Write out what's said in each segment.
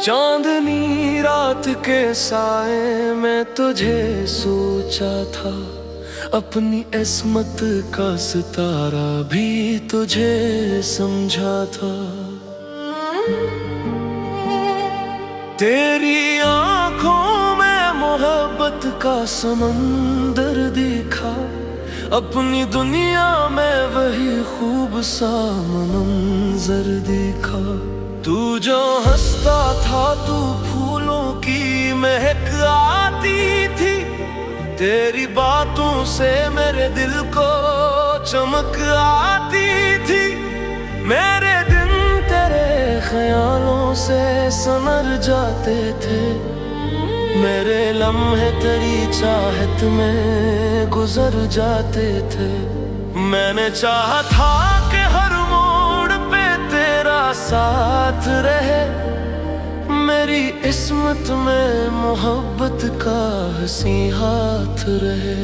चांदनी रात के साए में तुझे सोचा था, अपनी इस्मत का सितारा भी तुझे समझा था। तेरी आंखों में मोहब्बत का समंदर दिखा, अपनी दुनिया में वही खूब सा मंजर दिखा। तू जो हंसता था, तू फूलों की महक आती थी, तेरी बातों से मेरे दिल को चमक आती थी। मेरे दिन तेरे ख्यालों से संवर जाते थे, मेरे लम्हे तेरी चाहत में गुजर जाते थे। मैंने चाहा था कि हर मोड़ पे तेरा साथ रहे, मेरी इस्मत में मोहब्बत का हंसी हाथ रहे।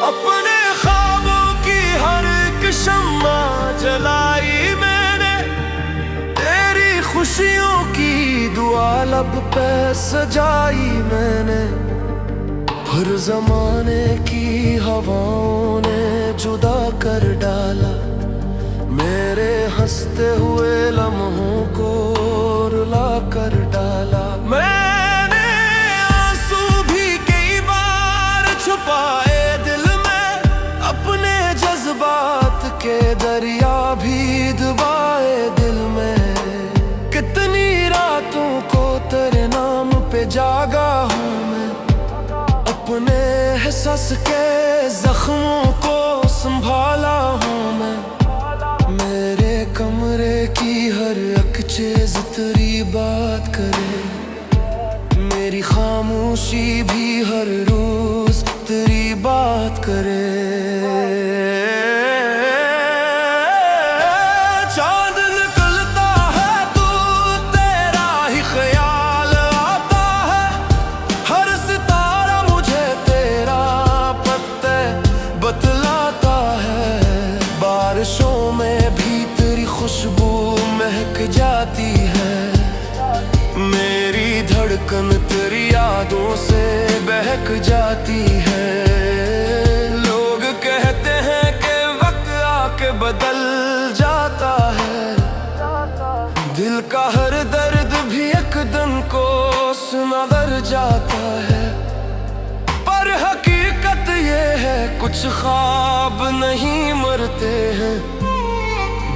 अपने ख्वाबों की हर एक शम्मा जलाई मैंने, तेरी खुशियों की दुआ लब पे सजाई मैंने। फिर जमाने की हवाओं ने जुदा कर डाला, मेरे हंसते हुए लम्हों को रुला कर डाला। मैंने आंसू भी कई बार छुपाए दिल में, अपने जज्बात के दरिया भी डुबाए दिल में। कितनी रातों को तेरे नाम पे जागा हूँ मैं, अपने एहसास के जख्मों को संभाला हूँ मैं। मेरे कमरे की हर एक चीज तेरी बात करे, मेरी खामोशी भी हर रोज तेरी बात करे। बारिशों में भी तेरी खुशबू महक जाती है, मेरी धड़कन तेरी यादों से बहक जाती है। लोग कहते हैं कि वक्त आके बदल जाता है, दिल का हर दर्द भी एक दिन को सुनवर जाता है। पर हकीकत ये है कुछ ख्वाब नहीं मरते हैं,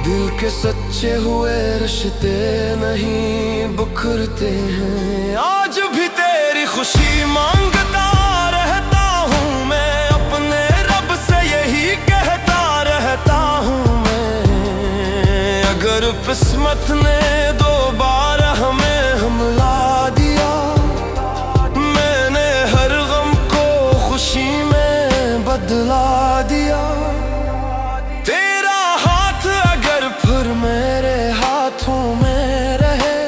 दिल के सच्चे हुए रिश्ते नहीं बिखरते हैं। आज भी तेरी खुशी मांगता रहता हूँ मैं, अपने रब से यही कहता रहता हूँ मैं। अगर किस्मत ने दोबारा हमें हमला दिया, मैंने हर गम को खुशी में बदला दिया। तेरा हाथ अगर फिर मेरे हाथों में रहे,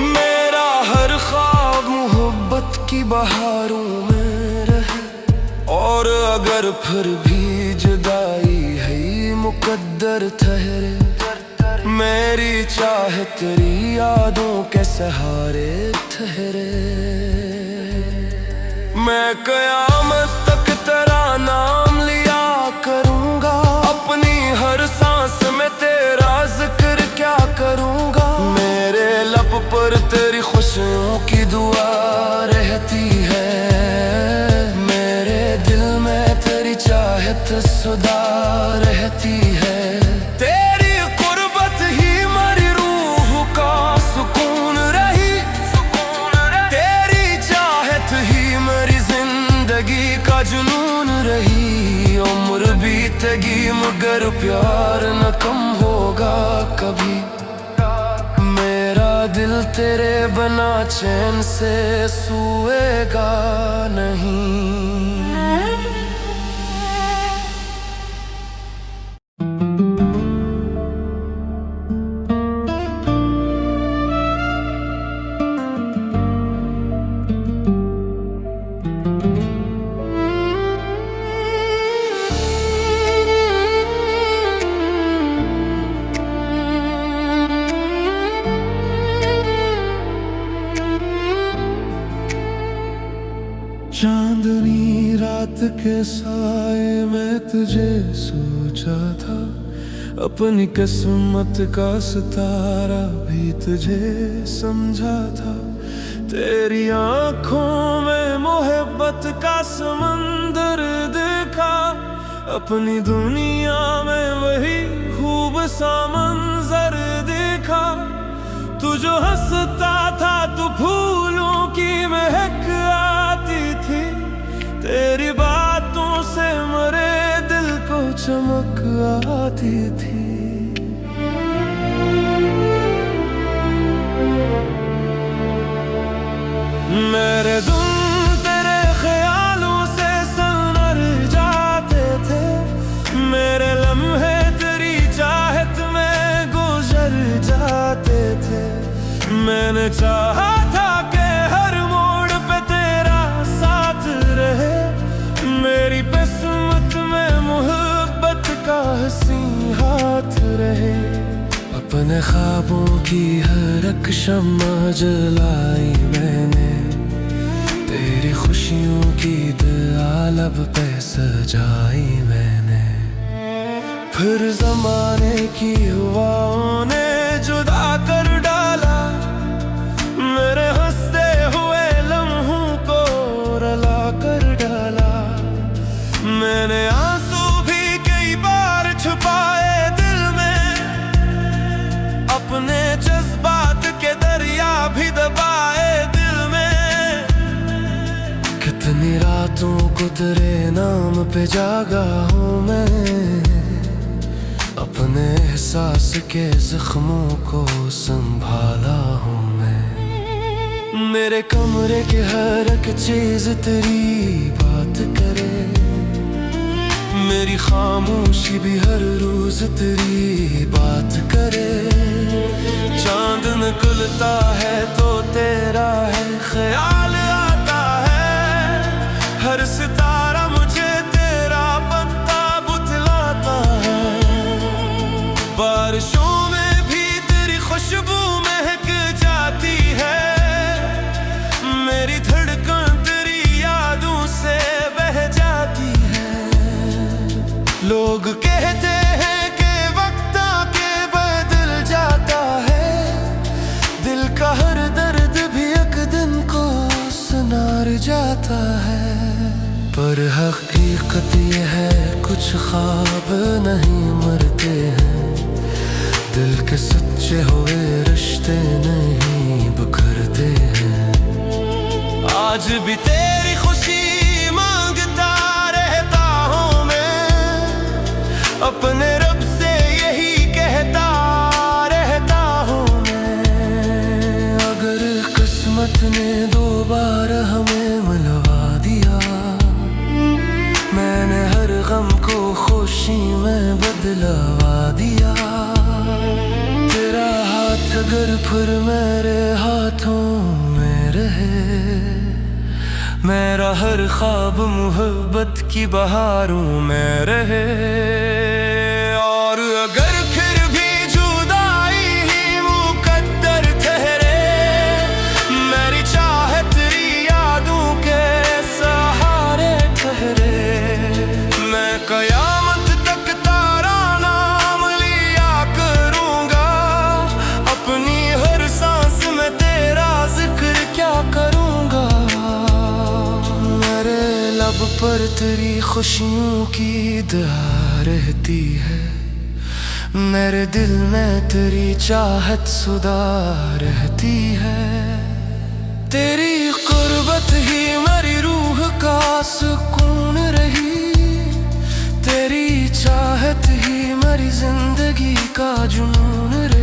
मेरा हर ख्वाब मोहब्बत की बहारों में रहे। और अगर फिर भी जुदाई है मुकद्दर ठहरे, मेरी चाह तेरी यादों के सहारे ठहरे। मैं कयामत तक तेरा नाम लिया करूँगा, अपनी हर सांस में तेरा जिक्र क्या करूँगा। मेरे लब पर तेरी खुशियों की दुआ रहती है, मेरे दिल में तेरी चाहत सदा रहती है। तेरी कुर्बत ही मेरी रूह का सुकून रही, तेरी चाहत ही मेरी जिंदगी का जुनून रही। उम्र बीतेगी मगर प्यार न कम होगा कभी, मेरा दिल तेरे बना चैन से सोएगा नहीं। चांदनी रात के साए में तुझे सोचा था, अपनी किस्मत का सितारा भी तुझे समझा था। तेरी आंखों में मोहब्बत का समंदर देखा, अपनी दुनिया में वही खूब सा मंजर देखा। तू जो हंसता था तू फूलों की महक आती थी, तेरी बातों से मरे दिल को चमक आती थी। मेरे दिल तेरे ख्यालों से सनर जाते थे, मेरे लम्हे तेरी चाहत में गुजर जाते थे। मैंने चाहा था कि हर मोड़ पे तेरा साथ रहे, मेरी किस्मत में मोहब्बत का हंसी हाथ रहे। अपने ख्वाबों की हर एक शम्मा जलाई मैंने, तेरी खुशियों की दुआ लब पे सजाई मैंने। फिर ज़माने की हवाओं ने जुदा कर डाला, मेरे हंसते हुए लम्हों को रुला कर डाला। मैंने आंसू भी कई बार छुपाए दिल में, अपने जज्बात के दरिया भी दबाए दिल में। कितनी रातों को तेरे नाम पे जागा हूँ मैं, अपने एहसास के जख्मों को संभाला हूँ मैं। मेरे कमरे की हर एक चीज तेरी बात करे, मेरी खामोशी भी हर रोज तेरी बात करे। चांद निकलता है तो तेरा है ख्याल आता है, हर सितारा मुझे तेरा पत्ता बुतलाता है। बारिशों में भी तेरी खुशबू महक जाती है, मेरी धड़कन तेरी यादों से बह जाती है। लोग कहते हैं कि वक्त आके बदल जाता है, दिल का हर दर्द भी एक दिन को सुनार जाता है। पर हकीकत ये है कुछ ख्वाब नहीं मरते हैं, दिल के सच्चे हुए रिश्ते नहीं बिखरते हैं। आज भी तेरी खुशी मांगता रहता हूँ मैं, अपने रब से यही कहता रहता हूँ मैं। अगर किस्मत ने दो बार हमें मिलवा दिया, मैंने हर गम को खुशी में बदलवा दिया। तेरा हाथ अगर फिर मेरे हाथों में रहे, मेरा हर ख्वाब मोहब्बत की बहारों में रहे। और अगर फिर भी जुदाई ही मुकद्दर ठहरे, मेरी चाहत तेरी यादों के सहारे ठहरे। मैं कयामत तक तारा नाम लिया करूँगा, अपनी हर सांस में तेरा जिक्र क्या करूँगा। मेरे लब पर तेरी खुशियों की दुआ रहती है, मेरे दिल में तेरी चाहत सुदा रहती है। तेरी कुर्बत ही मेरी रूह का सुकून रही, तेरी चाहत ही मेरी जिंदगी का जुनून रही।